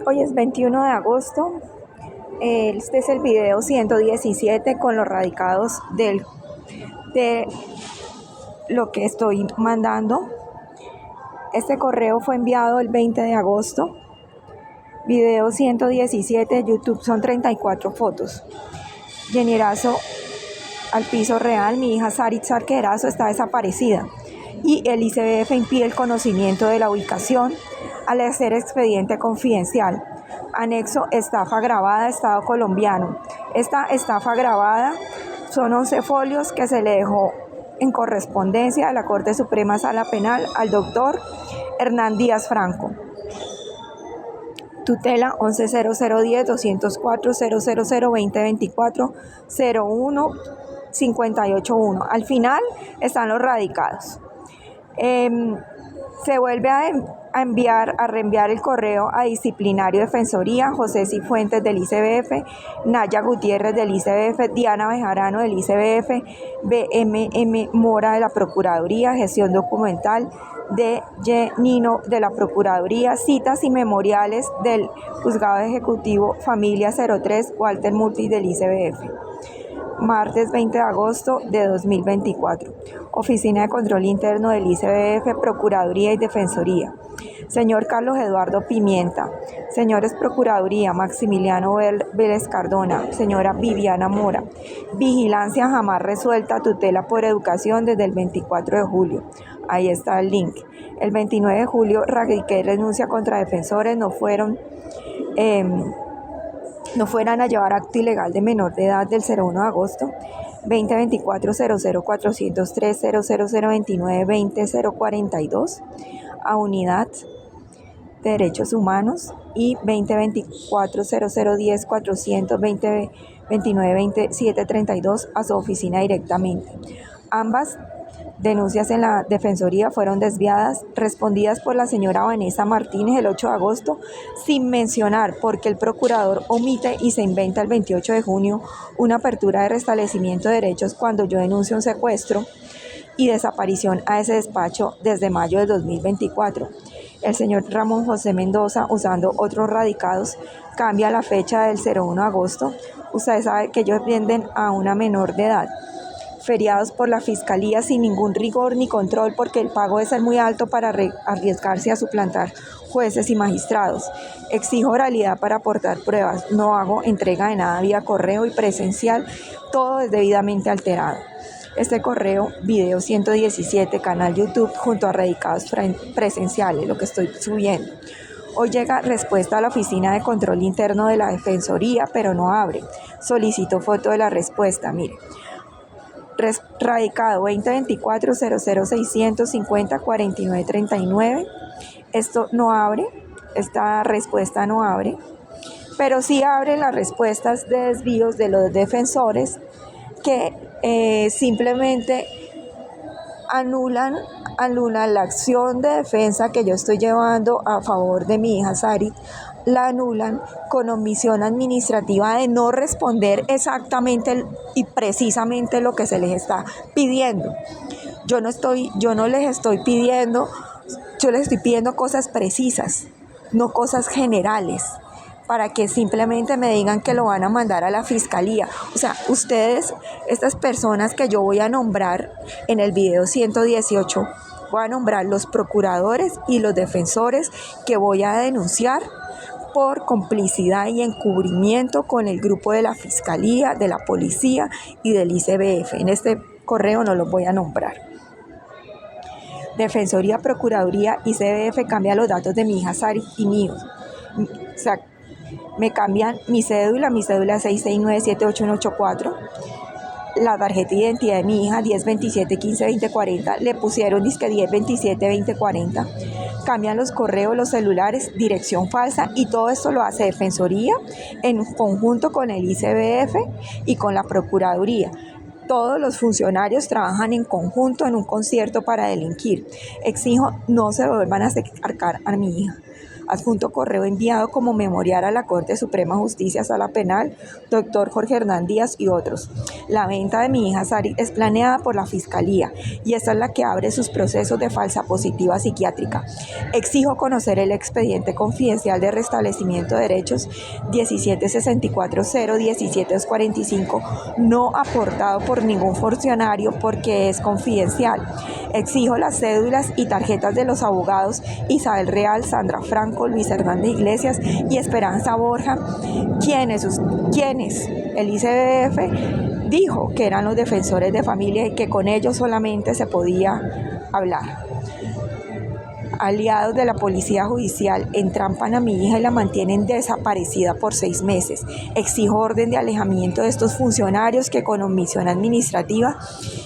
Hoy es 21 de agosto. Este es el video 117 con los radicados de lo que estoy mandando. Este correo fue enviado el 20 de agosto. Video 117, YouTube son 34 fotos. Generazo al piso real. Mi hija Sarit Arquerazo está desaparecida y el ICBF impide el conocimiento de la ubicación al hacer expediente confidencial. Anexo estafa grabada, Estado colombiano. Esta estafa grabada son 11 folios que se le dejó en correspondencia a la Corte Suprema Sala Penal al doctor Hernán Díaz Franco. Tutela 110010002024-01-581. Al final están los radicados. Se vuelve a reenviar el correo a Disciplinario Defensoría, José Cifuentes del ICBF, Naya Gutiérrez del ICBF, Diana Bejarano del ICBF, BMM Mora de la Procuraduría, Gestión Documental de Nino de la Procuraduría, citas y memoriales del Juzgado Ejecutivo Familia 03, Walter Multis del ICBF. Martes 20 de agosto de 2024. Oficina de Control Interno del ICBF, Procuraduría y Defensoría. Señor Carlos Eduardo Pimienta. Señores Procuraduría, Maximiliano Vélez Cardona. Señora Viviana Mora. Vigilancia jamás resuelta, tutela por educación desde el 24 de julio. Ahí está el link. El 29 de julio, radiqué renuncia contra defensores, no fueran a llevar acto ilegal de menor de edad del 01 de agosto 2024 00403 00029 20042 a Unidad de Derechos Humanos y 2024 0010 400 2029 2732 a su oficina directamente. Ambas denuncias en la Defensoría fueron desviadas, respondidas por la señora Vanessa Martínez el 8 de agosto, sin mencionar porque el procurador omite y se inventa el 28 de junio una apertura de restablecimiento de derechos cuando yo denuncio un secuestro y desaparición a ese despacho desde mayo de 2024. El señor Ramón José Mendoza, usando otros radicados, cambia la fecha del 01 de agosto. Ustedes saben que ellos venden a una menor de edad. Feriados por la Fiscalía sin ningún rigor ni control porque el pago debe ser muy alto para arriesgarse a suplantar jueces y magistrados. Exijo oralidad para aportar pruebas. No hago entrega de nada vía correo y presencial. Todo es debidamente alterado. Este correo, video 117, canal YouTube, junto a radicados presenciales, lo que estoy subiendo. Hoy llega respuesta a la Oficina de Control Interno de la Defensoría, pero no abre. Solicito foto de la respuesta, mire. Radicado 2024 00650 4939. Esto no abre, esta respuesta no abre, pero sí abre las respuestas de desvíos de los defensores que simplemente anulan la acción de defensa que yo estoy llevando a favor de mi hija Sarit. La anulan con omisión administrativa de no responder exactamente y precisamente lo que se les está pidiendo. Yo les estoy pidiendo cosas precisas, no cosas generales, para que simplemente me digan que lo van a mandar a la fiscalía. O sea, ustedes, estas personas que yo voy a nombrar en el video 118, voy a nombrar los procuradores y los defensores que voy a denunciar por complicidad y encubrimiento con el grupo de la Fiscalía, de la Policía y del ICBF. En este correo no los voy a nombrar. Defensoría, Procuraduría, ICBF cambia los datos de mi hija Sarit y míos. O sea, me cambian mi cédula es 6697884. La tarjeta de identidad de mi hija 1027152040, le pusieron disque 10272040. Cambian los correos, los celulares, dirección falsa, y todo esto lo hace Defensoría en conjunto con el ICBF y con la Procuraduría. Todos los funcionarios trabajan en conjunto en un concierto para delinquir. Exijo no se vuelvan a acercar a mi hija. Adjunto correo enviado como memorial a la Corte Suprema de Justicia, Sala Penal, doctor Jorge Hernán Díaz y otros. La venta de mi hija Sari es planeada por la Fiscalía y esta es la que abre sus procesos de falsa positiva psiquiátrica. Exijo conocer el expediente confidencial de restablecimiento de derechos 1764-01745, no aportado por ningún funcionario porque es confidencial. Exijo las cédulas y tarjetas de los abogados Isabel Real, Sandra Franco, Luis Hernández Iglesias y Esperanza Borja, quienes el ICBF dijo que eran los defensores de familia y que con ellos solamente se podía hablar. Aliados de la Policía Judicial entrampan a mi hija y la mantienen desaparecida por 6 meses. Exijo orden de alejamiento de estos funcionarios que con omisión administrativa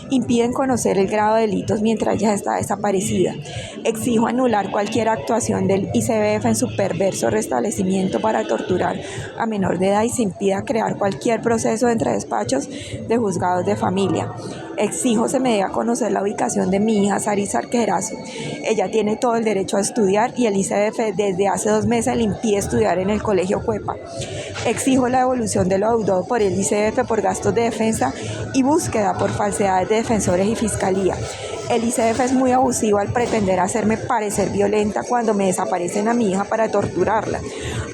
impiden conocer el grado de delitos mientras ella está desaparecida. Exijo anular cualquier actuación del ICBF en su perverso restablecimiento para torturar a menor de edad y se impida crear cualquier proceso entre despachos de juzgados de familia. Exijo se me dé a conocer la ubicación de mi hija Sari Sarquerazo. Ella tiene todo el derecho a estudiar y el ICBF desde hace 2 meses le impide estudiar en el colegio Cuepa. Exijo la devolución de lo adeudado por el ICBF por gastos de defensa y búsqueda por falsedades de defensores y fiscalía. El ICBF es muy abusivo al pretender hacerme parecer violenta cuando me desaparecen a mi hija para torturarla.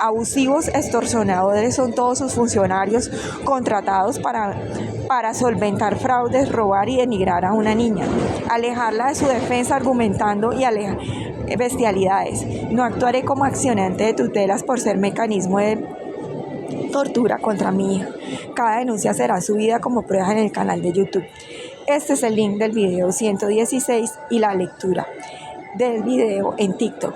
Abusivos, extorsionadores son todos sus funcionarios contratados para solventar fraudes, robar y denigrar a una niña. Alejarla de su defensa argumentando y bestialidades. No actuaré como accionante de tutelas por ser mecanismo de tortura contra mi hija. Cada denuncia será subida como prueba en el canal de YouTube. Este es el link del video 116 y la lectura del video en TikTok.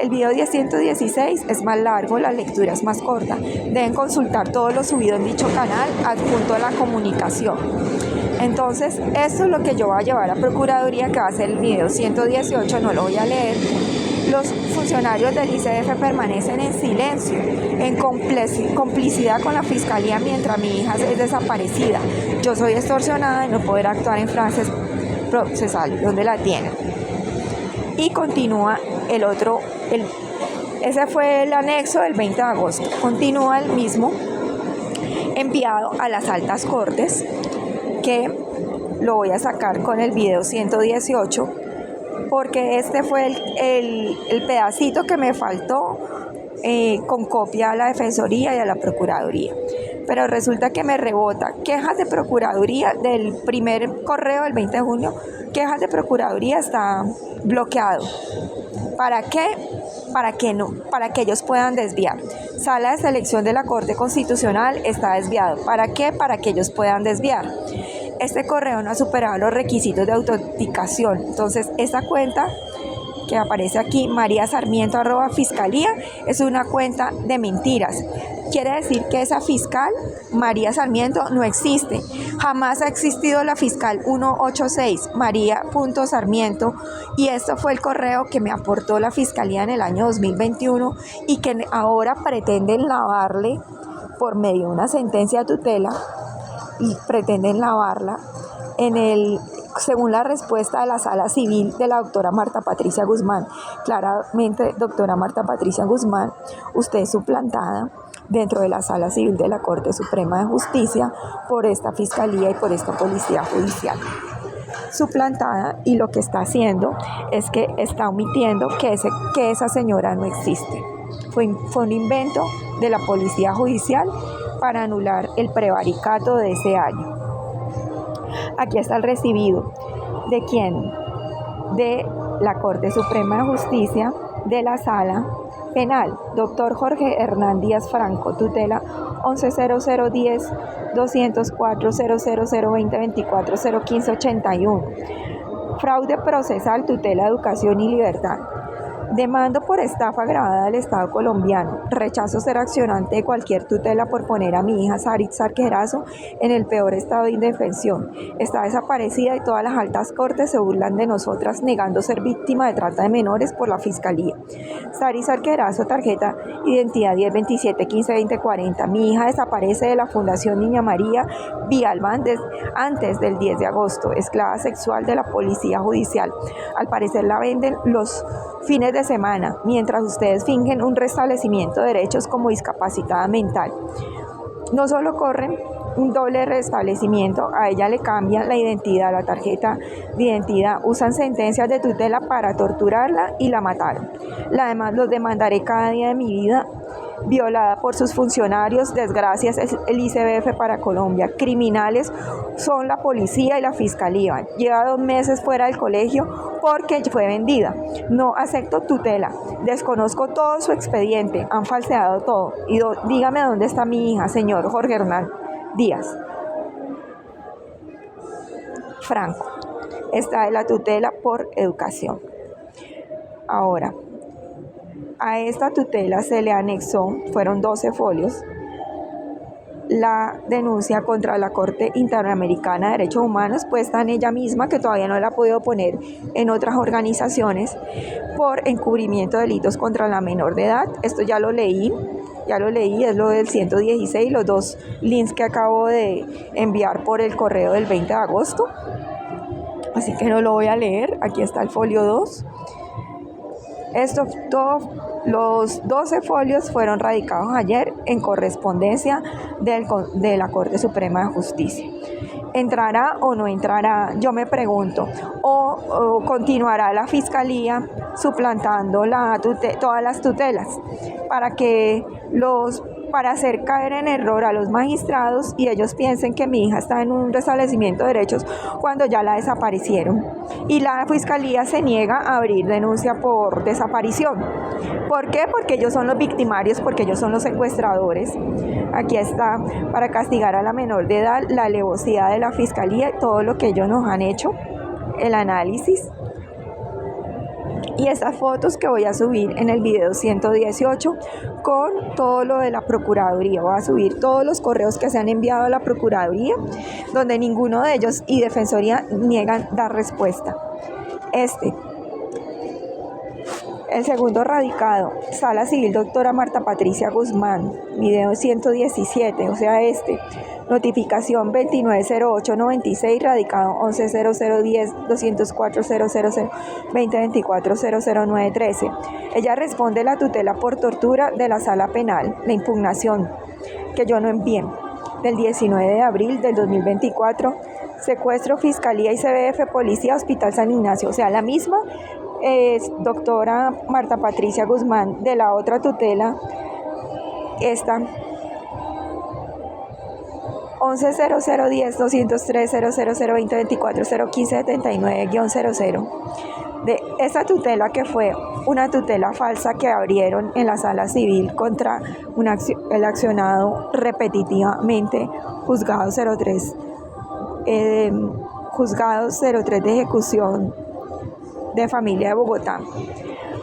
El video 116 es más largo, la lectura es más corta. Deben consultar todo lo subido en dicho canal adjunto a la comunicación. Entonces, esto es lo que yo voy a llevar a Procuraduría, que va a ser el video 118, no lo voy a leer. Los funcionarios del ICBF permanecen en silencio, en complicidad con la Fiscalía mientras mi hija es desaparecida. Yo soy extorsionada y no poder actuar en frases procesales, donde la tienen. Y continúa ese fue el anexo del 20 de agosto. Continúa el mismo enviado a las altas cortes, que lo voy a sacar con el video 118, porque este fue el pedacito que me faltó con copia a la Defensoría y a la Procuraduría. Pero resulta que me rebota quejas de Procuraduría del primer correo del 20 de junio. Quejas de Procuraduría está bloqueado. ¿Para qué? Para que ellos puedan desviar. Sala de selección de la Corte Constitucional está desviado. ¿Para qué? Para que ellos puedan desviar. Este correo no ha superado los requisitos de autenticación. Entonces, esta cuenta que aparece aquí, María Sarmiento @fiscalía, es una cuenta de mentiras. Quiere decir que esa fiscal, María Sarmiento, no existe. Jamás ha existido la fiscal 186, María.Sarmiento, y esto fue el correo que me aportó la Fiscalía en el año 2021 y que ahora pretenden lavarle por medio de una sentencia de tutela, y pretenden lavarla según la respuesta de la Sala Civil de la doctora Marta Patricia Guzmán. Claramente, doctora Marta Patricia Guzmán, usted es suplantada dentro de la Sala Civil de la Corte Suprema de Justicia por esta Fiscalía y por esta Policía Judicial. Suplantada, y lo que está haciendo es que está omitiendo que esa señora no existe. Fue un invento de la Policía Judicial para anular el prevaricato de ese año. Aquí está el recibido. ¿De quién? De la Corte Suprema de Justicia, de la Sala Penal. Doctor Jorge Hernán Díaz Franco, tutela 110010 204 000 2024 015 81. Fraude procesal, tutela, educación y libertad. Demando por estafa agravada al Estado colombiano. Rechazo ser accionante de cualquier tutela por poner a mi hija Sari Sarquerazo en el peor estado de indefensión. Está desaparecida y todas las altas cortes se burlan de nosotras, negando ser víctima de trata de menores por la Fiscalía. Sari Sarquerazo, tarjeta identidad 1027152040. Mi hija desaparece de la Fundación Niña María Villalbán antes del 10 de agosto. Esclava sexual de la Policía Judicial. Al parecer la venden los fines de de semana, mientras ustedes fingen un restablecimiento de derechos como discapacitada mental. No solo corren un doble restablecimiento, a ella le cambian la identidad, la tarjeta de identidad, usan sentencias de tutela para torturarla y la mataron. Además, los demandaré cada día de mi vida, violada por sus funcionarios. Desgracias es el ICBF para Colombia. Criminales son la policía y la fiscalía. Lleva 2 meses fuera del colegio porque fue vendida. No acepto tutela. Desconozco todo su expediente. Han falseado todo. Y dígame dónde está mi hija, señor Jorge Hernán Díaz Franco. Está en la tutela por educación. Ahora, a esta tutela se le anexó, fueron 12 folios, la denuncia contra la Corte Interamericana de Derechos Humanos, puesta en ella misma, que todavía no la ha podido poner en otras organizaciones, por encubrimiento de delitos contra la menor de edad. Esto ya lo leí, es lo del 116, los 2 links que acabo de enviar por el correo del 20 de agosto. Así que no lo voy a leer, aquí está el folio 2. Los 12 folios fueron radicados ayer en correspondencia de la Corte Suprema de Justicia. ¿Entrará o no entrará? Yo me pregunto. ¿O continuará la Fiscalía suplantando todas las tutelas para hacer caer en error a los magistrados y ellos piensen que mi hija está en un restablecimiento de derechos cuando ya la desaparecieron? Y la Fiscalía se niega a abrir denuncia por desaparición. ¿Por qué? Porque ellos son los victimarios, porque ellos son los secuestradores. Aquí está, para castigar a la menor de edad, la alevosidad de la Fiscalía, todo lo que ellos nos han hecho, el análisis. Y estas fotos que voy a subir en el video 118 con todo lo de la Procuraduría. Voy a subir todos los correos que se han enviado a la Procuraduría, donde ninguno de ellos y Defensoría niegan dar respuesta. El segundo radicado, Sala Civil Doctora Marta Patricia Guzmán, video 117, o sea notificación 290896, radicado 110010-204-000-2024-00913. Ella responde la tutela por tortura de la Sala Penal, la impugnación que yo no envié, del 19 de abril del 2024, secuestro, Fiscalía, ICBF, Policía, Hospital San Ignacio, o sea, la misma doctora Marta Patricia Guzmán. De la otra tutela, esta 110010-203-000-2024-01579-00, de esta tutela, que fue una tutela falsa que abrieron en la Sala Civil contra el accionado repetitivamente juzgado 03 de ejecución de familia de Bogotá.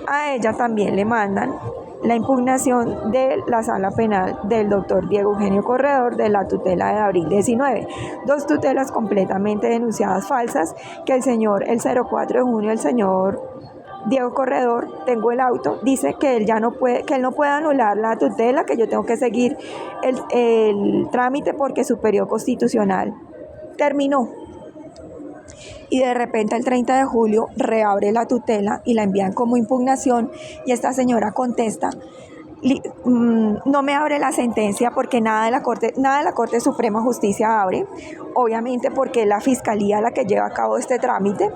A ella también le mandan la impugnación de la Sala Penal del doctor Diego Eugenio Corredor de la tutela de abril 19. 2 tutelas completamente denunciadas falsas que el 04 de junio, el señor Diego Corredor, tengo el auto, dice que él no puede anular la tutela, que yo tengo que seguir el trámite porque su periodo constitucional terminó. Y de repente el 30 de julio reabre la tutela y la envían como impugnación, y esta señora contesta: no me abre la sentencia porque nada de la Corte Suprema de Justicia abre, obviamente porque es la Fiscalía la que lleva a cabo este trámite.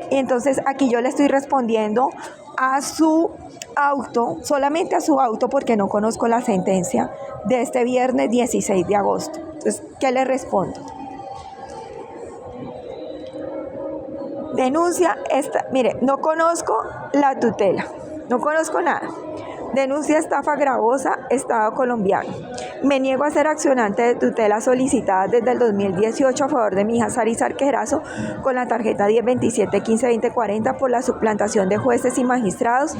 Y entonces aquí yo le estoy respondiendo a su auto, solamente a su auto, porque no conozco la sentencia de este viernes 16 de agosto. Entonces, ¿qué le respondo? Denuncia mire, no conozco la tutela, no conozco nada. Denuncia estafa gravosa, Estado colombiano. Me niego a ser accionante de tutela solicitada desde el 2018 a favor de mi hija Sarizar Quejerazo con la tarjeta 1027152040 por la suplantación de jueces y magistrados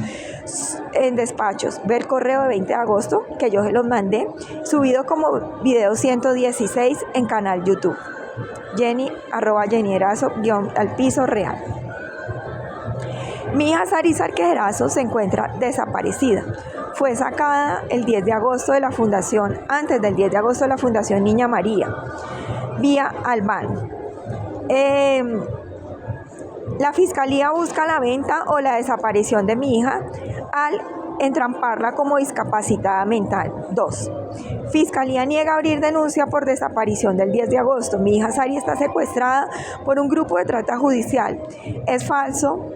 en despachos. Ver correo de 20 de agosto, que yo se los mandé, subido como video 116 en canal YouTube. Jenny, @JennyErazo, _real. Mi hija Sarizar Quejerazo se encuentra desaparecida. Fue sacada el 10 de agosto de la Fundación, antes del 10 de agosto de la Fundación Niña María, vía Albán. La fiscalía busca la venta o la desaparición de mi hija al entramparla como discapacitada mental. 2. Fiscalía niega abrir denuncia por desaparición del 10 de agosto. Mi hija Sari está secuestrada por un grupo de trata judicial. Es falso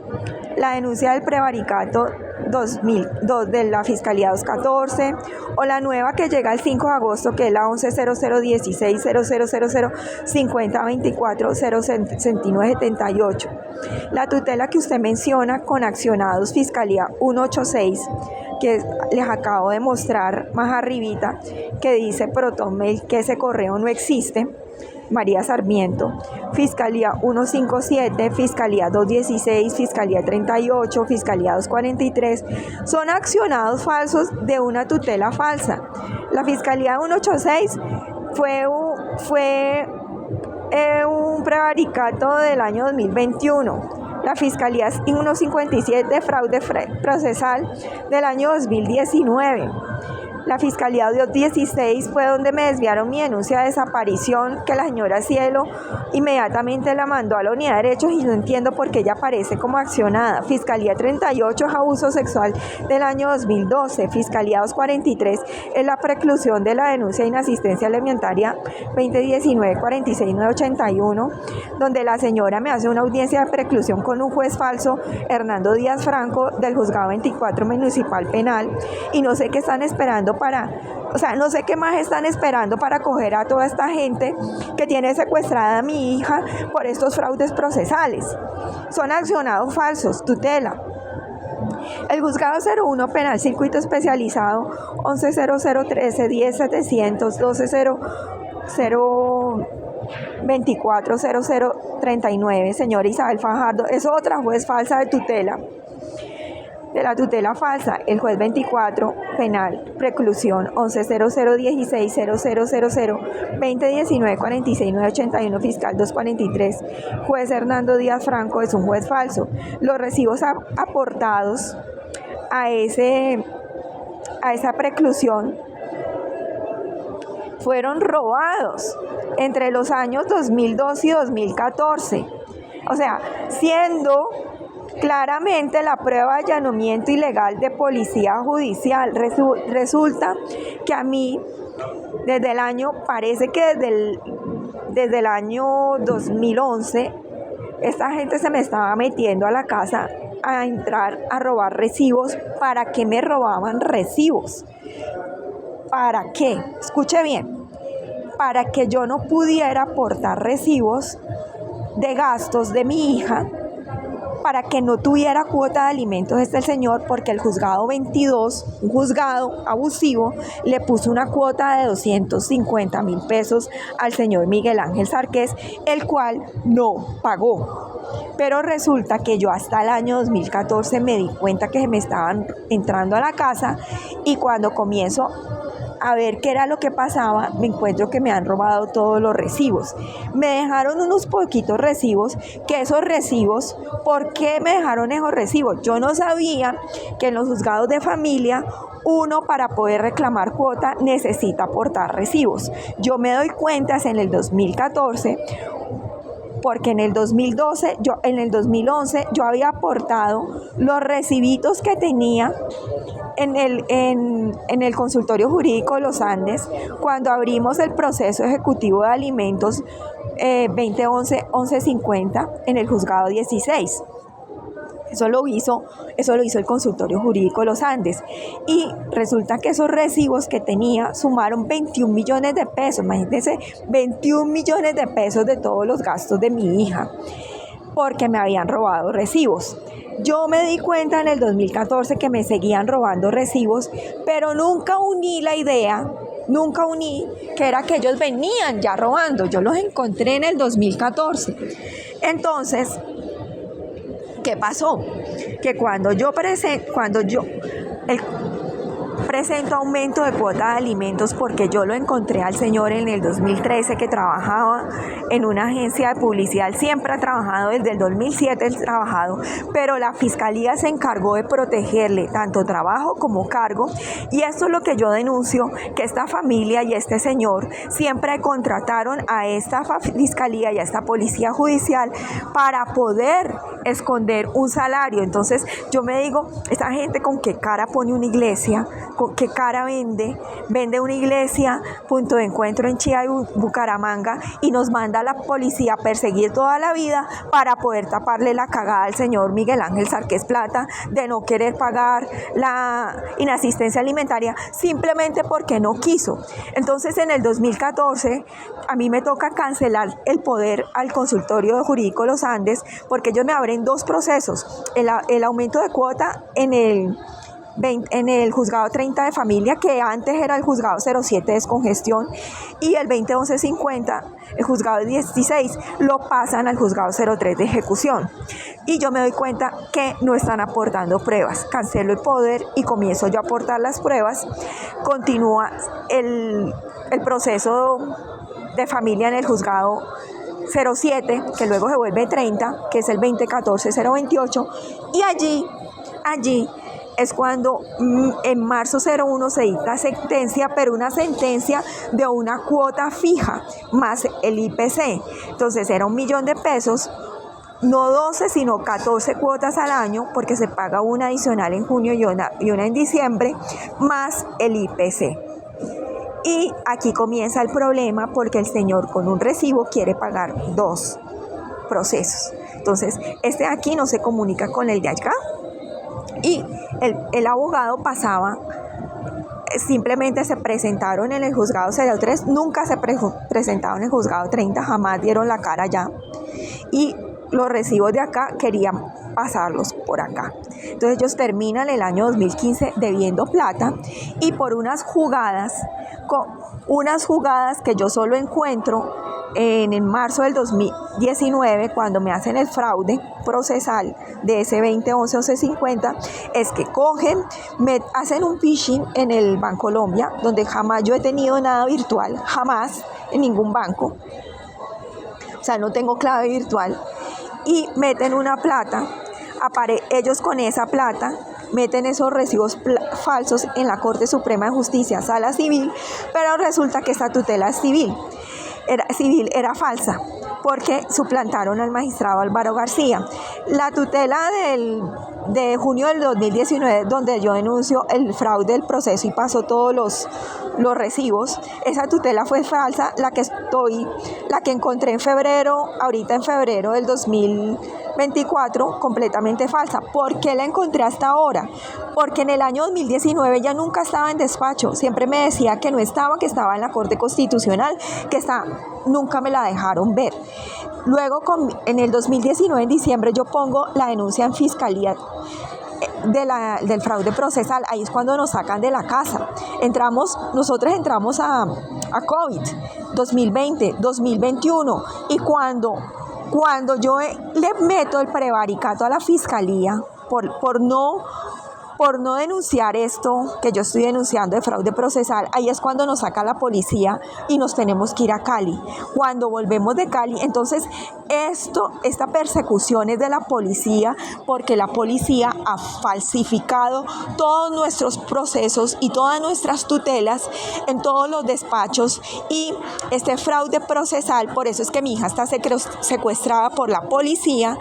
la denuncia del prevaricato 2002 de la Fiscalía 214 o la nueva que llega el 5 de agosto, que es la 11001600005024 La tutela que usted menciona con accionados Fiscalía 186, que les acabo de mostrar más arribita, que dice ProtonMail que ese correo no existe. María Sarmiento, Fiscalía 157, Fiscalía 216, Fiscalía 38, Fiscalía 243, son accionados falsos de una tutela falsa. La Fiscalía 186 fue un prevaricato del año 2021. La Fiscalía 157, fraude procesal del año 2019. La Fiscalía 216 fue donde me desviaron mi denuncia de desaparición, que la señora Cielo inmediatamente la mandó a la unidad de derechos y no entiendo por qué ella aparece como accionada. Fiscalía 38 es abuso sexual del año 2012. Fiscalía 243 es la preclusión de la denuncia de inasistencia alimentaria 2019-46981, donde la señora me hace una audiencia de preclusión con un juez falso, Hernando Díaz Franco, del Juzgado 24 Municipal Penal, y no sé qué están esperando no sé qué más están esperando para coger a toda esta gente que tiene secuestrada a mi hija por estos fraudes procesales. Son accionados falsos, tutela. El Juzgado 01 Penal Circuito Especializado 110013 10700 12024 0039, señora Isabel Fajardo, es otra juez falsa de tutela. De la tutela falsa, el juez 24 penal, preclusión 110016 2019 46981, fiscal 243, juez Hernando Díaz Franco, es un juez falso. Los recibos aportados a esa preclusión fueron robados entre los años 2002 y 2014. O sea, siendo claramente la prueba de allanamiento ilegal de policía judicial. Resulta que a mí, parece que desde el año 2011, esta gente se me estaba metiendo a la casa a entrar a robar recibos. ¿Para qué me robaban recibos? ¿Para qué? Escuche bien. Para que yo no pudiera aportar recibos de gastos de mi hija, para que no tuviera cuota de alimentos el señor, porque el juzgado 22, un juzgado abusivo, le puso una cuota de 250,000 pesos al señor Miguel Ángel Sarqués, el cual no pagó. Pero resulta que yo hasta el año 2014 me di cuenta que se me estaban entrando a la casa, y cuando comienzo a ver qué era lo que pasaba, me encuentro que me han robado todos los recibos. Me dejaron unos poquitos recibos, que esos recibos, ¿por qué me dejaron esos recibos? Yo no sabía que en los juzgados de familia uno, para poder reclamar cuota, necesita aportar recibos. Yo me doy cuenta en el 2014, porque en el 2011 yo había aportado los recibitos que tenía en el consultorio jurídico de Los Andes, cuando abrimos el proceso ejecutivo de alimentos 2011-1150 en el juzgado 16. Eso lo hizo el consultorio jurídico de Los Andes. Y resulta que esos recibos que tenía sumaron 21 millones de pesos. Imagínense, 21 millones de pesos de todos los gastos de mi hija, porque me habían robado recibos. Yo me di cuenta en el 2014 que me seguían robando recibos, pero nunca uní que era que ellos venían ya robando. Yo los encontré en el 2014. Entonces, ¿qué pasó? Que cuando yo presento aumento de cuota de alimentos porque yo lo encontré al señor en el 2013 que trabajaba en una agencia de publicidad. Él siempre ha trabajado, desde el 2007 él ha trabajado, pero la fiscalía se encargó de protegerle tanto trabajo como cargo, y esto es lo que yo denuncio, que esta familia y este señor siempre contrataron a esta fiscalía y a esta policía judicial para poder esconder un salario. Entonces yo me digo, esta gente con qué cara pone una iglesia, con qué cara vende una iglesia, punto de encuentro en Chía y Bucaramanga, y nos manda a la policía a perseguir toda la vida para poder taparle la cagada al señor Miguel Ángel Sarqués Plata de no querer pagar la inasistencia alimentaria simplemente porque no quiso. Entonces en el 2014 a mí me toca cancelar el poder al consultorio jurídico Los Andes porque ellos me abren dos procesos: el aumento de cuota en el juzgado 30 de familia, que antes era el juzgado 07 de descongestión, y el 2011-50, el juzgado 16, lo pasan al juzgado 03 de ejecución. Y yo me doy cuenta que no están aportando pruebas. Cancelo el poder y comienzo yo a aportar las pruebas. Continúa el proceso de familia en el juzgado 07, que luego se vuelve 30, que es el 2014-028, y allí es cuando en marzo 01 se dicta sentencia, pero una sentencia de una cuota fija más el IPC. Entonces era 1 millón de pesos, no 12 sino 14 cuotas al año, porque se paga una adicional en junio y una en diciembre, más el IPC. Y aquí comienza el problema porque el señor con un recibo quiere pagar 2 procesos. Entonces este aquí no se comunica con el de acá, y el abogado pasaba, simplemente se presentaron en el juzgado 03, nunca se presentaron en el juzgado 30, jamás dieron la cara allá, y los recibos de acá querían pasarlos por acá. Entonces ellos terminan el año 2015 debiendo plata, y por unas jugadas que yo solo encuentro en marzo del 2019, cuando me hacen el fraude procesal de ese 2011-1150, es que cogen, me hacen un phishing en el Bancolombia, donde jamás yo he tenido nada virtual, jamás en ningún banco, o sea, no tengo clave virtual, y meten una plata, ellos con esa plata meten esos recibos falsos en la Corte Suprema de Justicia, Sala Civil, pero resulta que esta tutela civil era falsa, porque suplantaron al magistrado Álvaro García. La tutela de junio del 2019, donde yo denuncio el fraude del proceso y paso todos los recibos, esa tutela fue falsa. La que encontré ahorita en febrero del 2024, completamente falsa. ¿Por qué la encontré hasta ahora? Porque en el año 2019 ella nunca estaba en despacho, siempre me decía que no estaba, que estaba en la Corte Constitucional, nunca me la dejaron ver. Luego, en el 2019, en diciembre, yo pongo la denuncia en fiscalía del fraude procesal. Ahí es cuando nos sacan de la casa. Nosotros entramos a COVID 2020, 2021, y cuando yo le meto el prevaricato a la fiscalía por no denunciar esto que yo estoy denunciando de fraude procesal, ahí es cuando nos saca la policía y nos tenemos que ir a Cali. Cuando volvemos de Cali, entonces esta persecución es de la policía, porque la policía ha falsificado todos nuestros procesos y todas nuestras tutelas en todos los despachos, y este fraude procesal, por eso es que mi hija está secuestrada por la policía,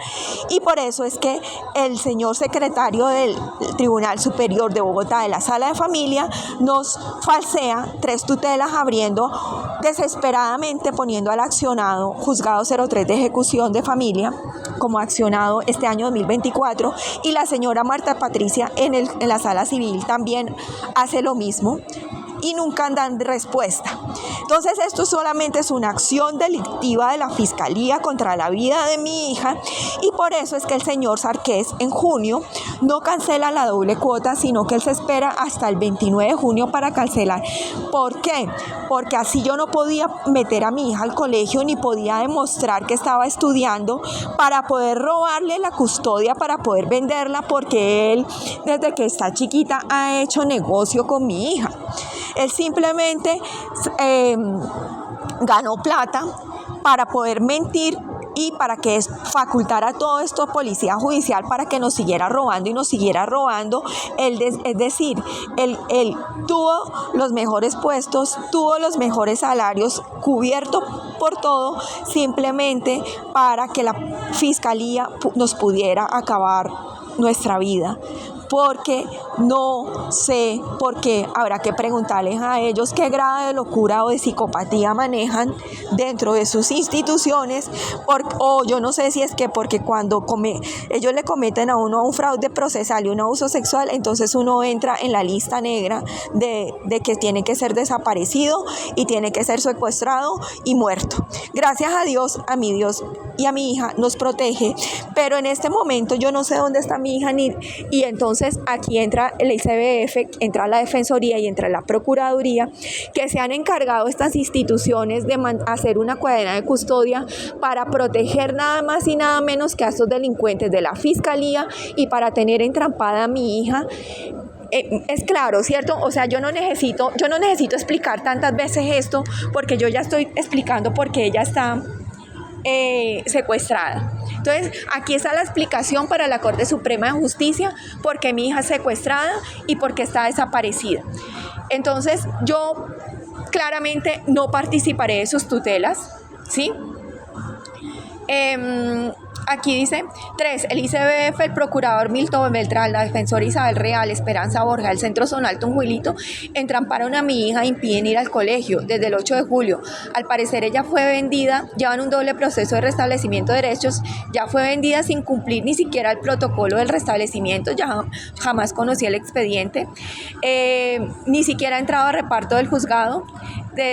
y por eso es que el señor secretario del Tribunal Superior de Bogotá, de la Sala de Familia, nos falsea 3 tutelas, abriendo desesperadamente, poniendo al accionado Juzgado 03 de Ejecución de Familia como accionado este año 2024, y la señora Marta Patricia en la Sala Civil también hace lo mismo. y nunca dan respuesta. Entonces esto solamente es una acción delictiva de la Fiscalía contra la vida de mi hija, y por eso es que el señor Sarqués en junio no cancela la doble cuota, sino que él se espera hasta el 29 de junio para cancelar. ¿Por qué? Porque así yo no podía meter a mi hija al colegio ni podía demostrar que estaba estudiando para poder robarle la custodia, para poder venderla, porque él desde que está chiquita ha hecho negocio con mi hija. Él simplemente ganó plata para poder mentir y para que facultara todo esto policía judicial para que nos siguiera robando y nos siguiera robando. Es decir, él tuvo los mejores puestos, tuvo los mejores salarios, cubierto por todo, simplemente para que la Fiscalía nos pudiera acabar nuestra vida. Porque no sé por qué, habrá que preguntarles a ellos qué grado de locura o de psicopatía manejan dentro de sus instituciones, o yo no sé si es que porque cuando ellos le cometen a uno un fraude procesal y un abuso sexual, entonces uno entra en la lista negra de que tiene que ser desaparecido y tiene que ser secuestrado y muerto. Gracias a Dios, a mi Dios y a mi hija nos protege, pero en este momento yo no sé dónde está mi hija y entonces aquí entra el ICBF, entra la Defensoría y entra la Procuraduría, que se han encargado estas instituciones de hacer una cadena de custodia para proteger nada más y nada menos que a estos delincuentes de la Fiscalía y para tener entrampada a mi hija. Es claro, ¿cierto? O sea, yo no necesito explicar tantas veces esto, porque yo ya estoy explicando por qué ella está secuestrada. Entonces, aquí está la explicación para la Corte Suprema de Justicia por qué mi hija es secuestrada y por qué está desaparecida. Entonces, yo claramente no participaré de sus tutelas, ¿sí? Aquí dice 3. El ICBF, el procurador Milton Beltrán, la defensora Isabel Real, Esperanza Borja, el Centro Zonal Tunjuelito, entramparon a mi hija e impiden ir al colegio desde el 8 de julio. Al parecer ella fue vendida, llevan un doble proceso de restablecimiento de derechos, ya fue vendida sin cumplir ni siquiera el protocolo del restablecimiento, ya jamás conocí el expediente, ni siquiera ha entrado a reparto del juzgado,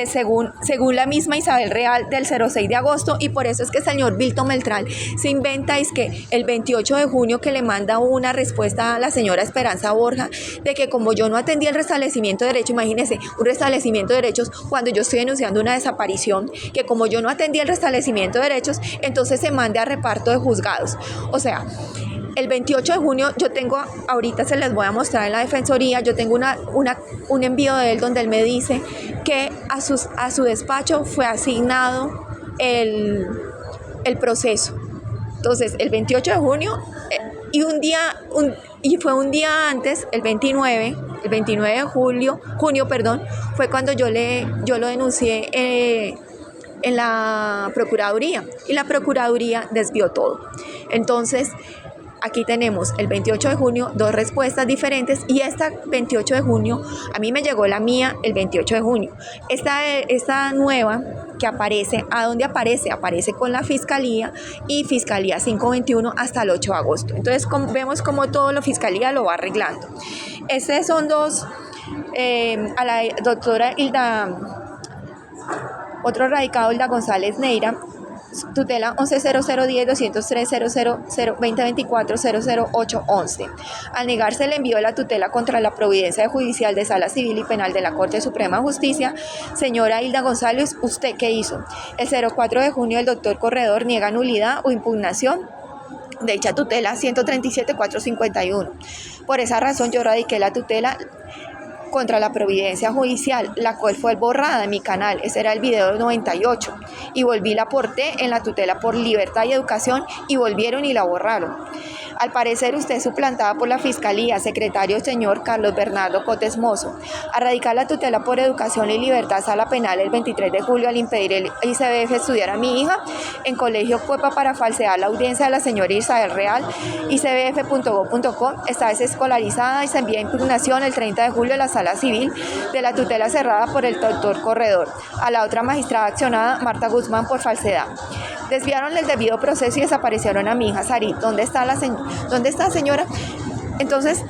según la misma Isabel Real del 06 de agosto, y por eso es que el señor Milton Beltrán se inventa es que el 28 de junio que le manda una respuesta a la señora Esperanza Borja de que como yo no atendí el restablecimiento de derechos, imagínense, un restablecimiento de derechos cuando yo estoy denunciando una desaparición, que como yo no atendí el restablecimiento de derechos, entonces se mande a reparto de juzgados. O sea, el 28 de junio yo tengo, ahorita se les voy a mostrar en la Defensoría, yo tengo un envío de él donde él me dice que a su despacho fue asignado el proceso. Entonces, el 28 de junio y fue un día antes, el 29 de junio, fue cuando yo lo denuncié en la Procuraduría, y la Procuraduría desvió todo. Entonces, aquí tenemos el 28 de junio, 2 respuestas diferentes, y esta 28 de junio, a mí me llegó la mía el 28 de junio. Esta nueva que aparece, ¿a dónde aparece? Aparece con la Fiscalía y Fiscalía 521 hasta el 8 de agosto. Entonces vemos cómo todo la Fiscalía lo va arreglando. Estos son dos, a la doctora Hilda, otro radicado Hilda González Neira, tutela 110010-203002024-00811. Al negarse el envío de la tutela contra la Providencia Judicial de Sala Civil y Penal de la Corte Suprema de Justicia, señora Hilda González, ¿usted qué hizo? El 04 de junio el doctor Corredor niega nulidad o impugnación de dicha tutela 137.451. Por esa razón yo radiqué la tutela contra la Providencia Judicial, la cual fue borrada en mi canal. Ese era el video 98, y volví la aporté en la tutela por libertad y educación, y volvieron y la borraron. Al parecer usted es suplantada por la Fiscalía, secretario señor Carlos Bernardo Cotes Mozo. A radicar la tutela por educación y libertad sala penal el 23 de julio al impedir el ICBF estudiar a mi hija en colegio Cuepa para falsear la audiencia de la señora Isabel Real, icbf.go.co, está desescolarizada y se envía impugnación el 30 de julio a la Sala Civil de la tutela cerrada por el doctor Corredor, a la otra magistrada accionada Marta Guzmán por falsedad. Desviaron el debido proceso y desaparecieron a mi hija Sarit. ¿Dónde está señora? Entonces,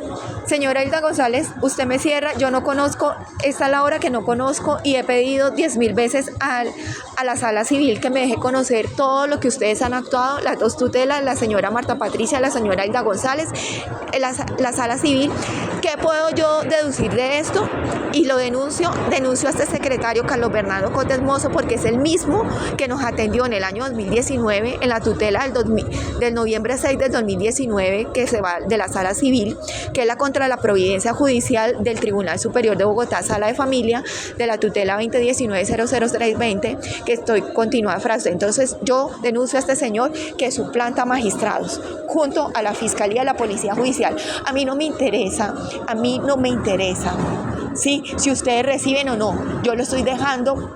señora Hilda González, usted me cierra, yo no conozco, esta es la hora que no conozco y he pedido 10.000 veces a la sala civil que me deje conocer todo lo que ustedes han actuado, las dos tutelas, la señora Marta Patricia, la señora Hilda González, la sala civil. ¿Qué puedo yo deducir de esto? Y lo denuncio a este secretario Carlos Bernardo Cotes Mozo, porque es el mismo que nos atendió en el año 2019 en la tutela del noviembre 6 del 2019, que se va de la sala civil, que es la contra la providencia judicial del Tribunal Superior de Bogotá, sala de familia, de la tutela 2019-00320, que estoy continuada frase. Entonces yo denuncio a este señor que suplanta magistrados junto a la Fiscalía y la Policía Judicial. A mí no me interesa, ¿sí? Si ustedes reciben o no, yo lo estoy dejando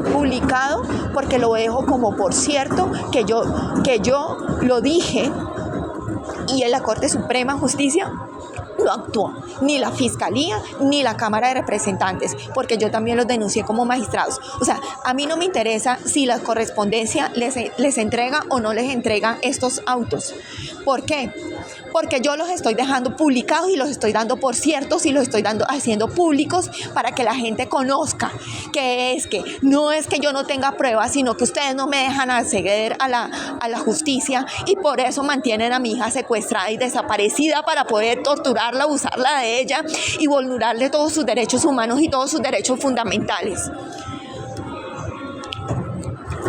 publicado, porque lo dejo como por cierto que yo lo dije, y en la Corte Suprema de Justicia no actuó, ni la Fiscalía ni la Cámara de Representantes, porque yo también los denuncié como magistrados. O sea, a mí no me interesa si la correspondencia les entrega o no les entrega estos autos. ¿Por qué? Porque yo los estoy dejando publicados y los estoy dando por ciertos y los estoy haciendo públicos para que la gente conozca que no es que yo no tenga pruebas, sino que ustedes no me dejan acceder a la justicia, y por eso mantienen a mi hija secuestrada y desaparecida para poder torturarla, abusarla de ella y vulnerarle todos sus derechos humanos y todos sus derechos fundamentales.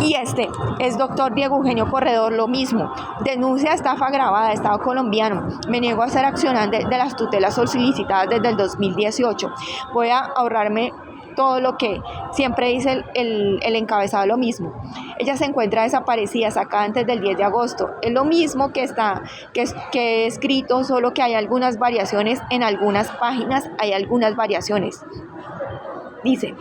Y este es doctor Diego Eugenio Corredor, lo mismo. Denuncia estafa agravada, Estado colombiano. Me niego a ser accionante de las tutelas solicitadas desde el 2018. Voy a ahorrarme todo lo que siempre dice el encabezado, lo mismo. Ella se encuentra desaparecida, sacada antes del 10 de agosto. Es lo mismo que he escrito, solo que hay algunas variaciones. En algunas páginas hay algunas variaciones. Dice: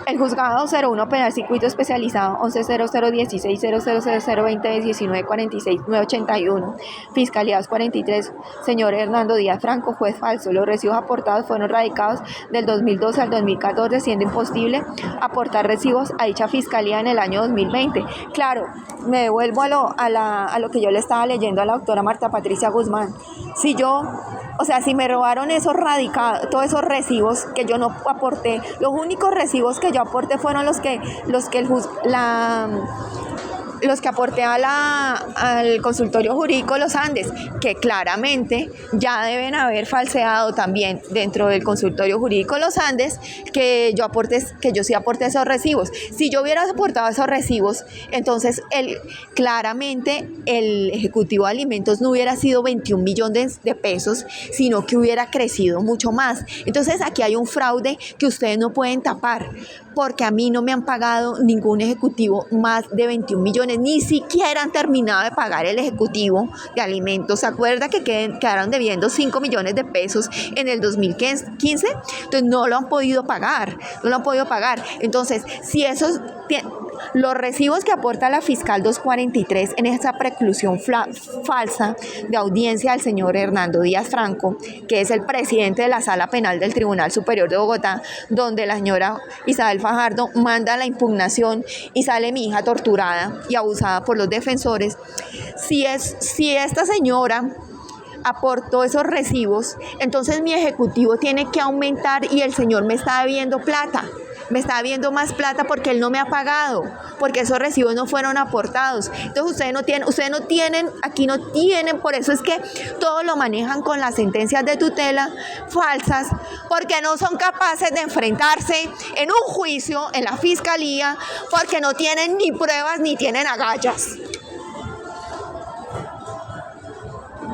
el juzgado 01 Penal Circuito Especializado 1100160000201946 Fiscalía 243, señor Hernando Díaz Franco, juez falso. Los recibos aportados fueron radicados del 2012 al 2014, siendo imposible aportar recibos a dicha fiscalía en el año 2020. Claro, me devuelvo a lo que yo le estaba leyendo a la doctora Marta Patricia Guzmán. Si me robaron todos esos recibos que yo no aporté, los únicos recibos que yo aporté fueron los que aporté al consultorio jurídico Los Andes, que claramente ya deben haber falseado también dentro del consultorio jurídico Los Andes, que yo sí aporté esos recibos. Si yo hubiera aportado esos recibos, entonces claramente el Ejecutivo de Alimentos no hubiera sido 21 millones de pesos, sino que hubiera crecido mucho más. Entonces aquí hay un fraude que ustedes no pueden tapar, porque a mí no me han pagado ningún ejecutivo más de 21 millones, ni siquiera han terminado de pagar el Ejecutivo de Alimentos. ¿Se acuerda que quedaron debiendo 5 millones de pesos en el 2015? Entonces no lo han podido pagar. Entonces, si los recibos que aporta la fiscal 243 en esa preclusión falsa de audiencia del señor Hernando Díaz Franco, que es el presidente de la Sala Penal del Tribunal Superior de Bogotá, donde la señora Isabel Fajardo manda la impugnación y sale mi hija torturada y abusada por los defensores. Si esta señora aportó esos recibos, entonces mi ejecutivo tiene que aumentar, y el señor me está debiendo plata. Me está debiendo más plata porque él no me ha pagado, porque esos recibos no fueron aportados. Entonces ustedes no tienen, por eso es que todo lo manejan con las sentencias de tutela falsas, porque no son capaces de enfrentarse en un juicio en la fiscalía, porque no tienen ni pruebas ni tienen agallas.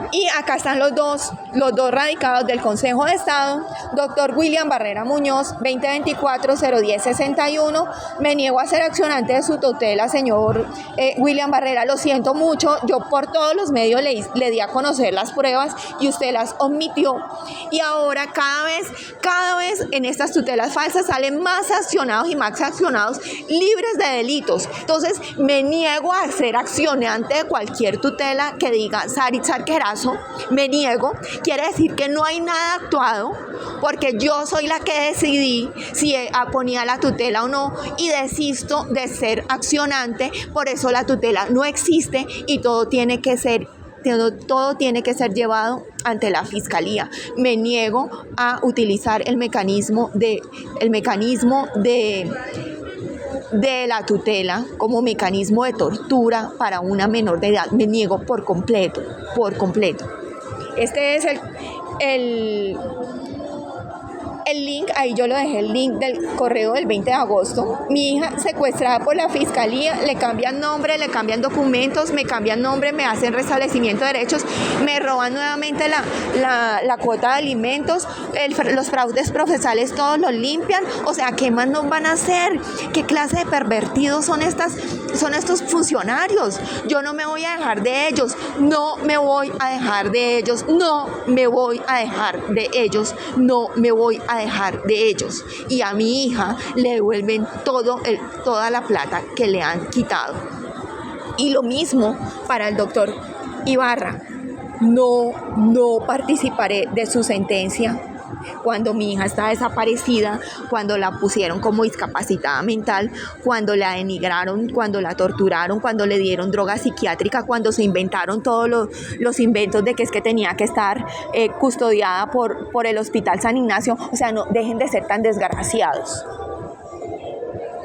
Y acá están los dos radicados del Consejo de Estado. Doctor William Barrera Muñoz, 2024-010-61. Me niego a ser accionante de su tutela, señor William Barrera. Lo siento mucho. Yo por todos los medios le di a conocer las pruebas y usted las omitió. Y ahora cada vez en estas tutelas falsas salen más sancionados y más sancionados libres de delitos. Entonces me niego a ser accionante de cualquier tutela que diga Saritza Arquerazo. Me niego, quiere decir que no hay nada actuado, porque yo soy la que decidí si ponía la tutela o no, y desisto de ser accionante. Por eso la tutela no existe y todo tiene que todo tiene que ser llevado ante la fiscalía. Me niego a utilizar el mecanismo de la tutela como mecanismo de tortura para una menor de edad. Me niego por completo. Este es el link, ahí yo lo dejé, el link del correo del 20 de agosto. Mi hija secuestrada por la fiscalía, le cambian nombre, le cambian documentos, me cambian nombre, me hacen restablecimiento de derechos, me roban nuevamente la cuota de alimentos, los fraudes procesales todos los limpian. O sea, ¿qué más nos van a hacer? ¿Qué clase de pervertidos son estos funcionarios? Yo no me voy a dejar de ellos, no me voy a dejar de ellos, no me voy a dejar de ellos, no me voy a dejar de ellos. Y a mi hija le devuelven toda la plata que le han quitado. Y lo mismo para el doctor Ibarra. No participaré de su sentencia. Cuando mi hija está desaparecida, cuando la pusieron como discapacitada mental, cuando la denigraron, cuando la torturaron, cuando le dieron droga psiquiátrica, cuando se inventaron todos los inventos de que es que tenía que estar custodiada por el Hospital San Ignacio. O sea, no dejen de ser tan desgraciados.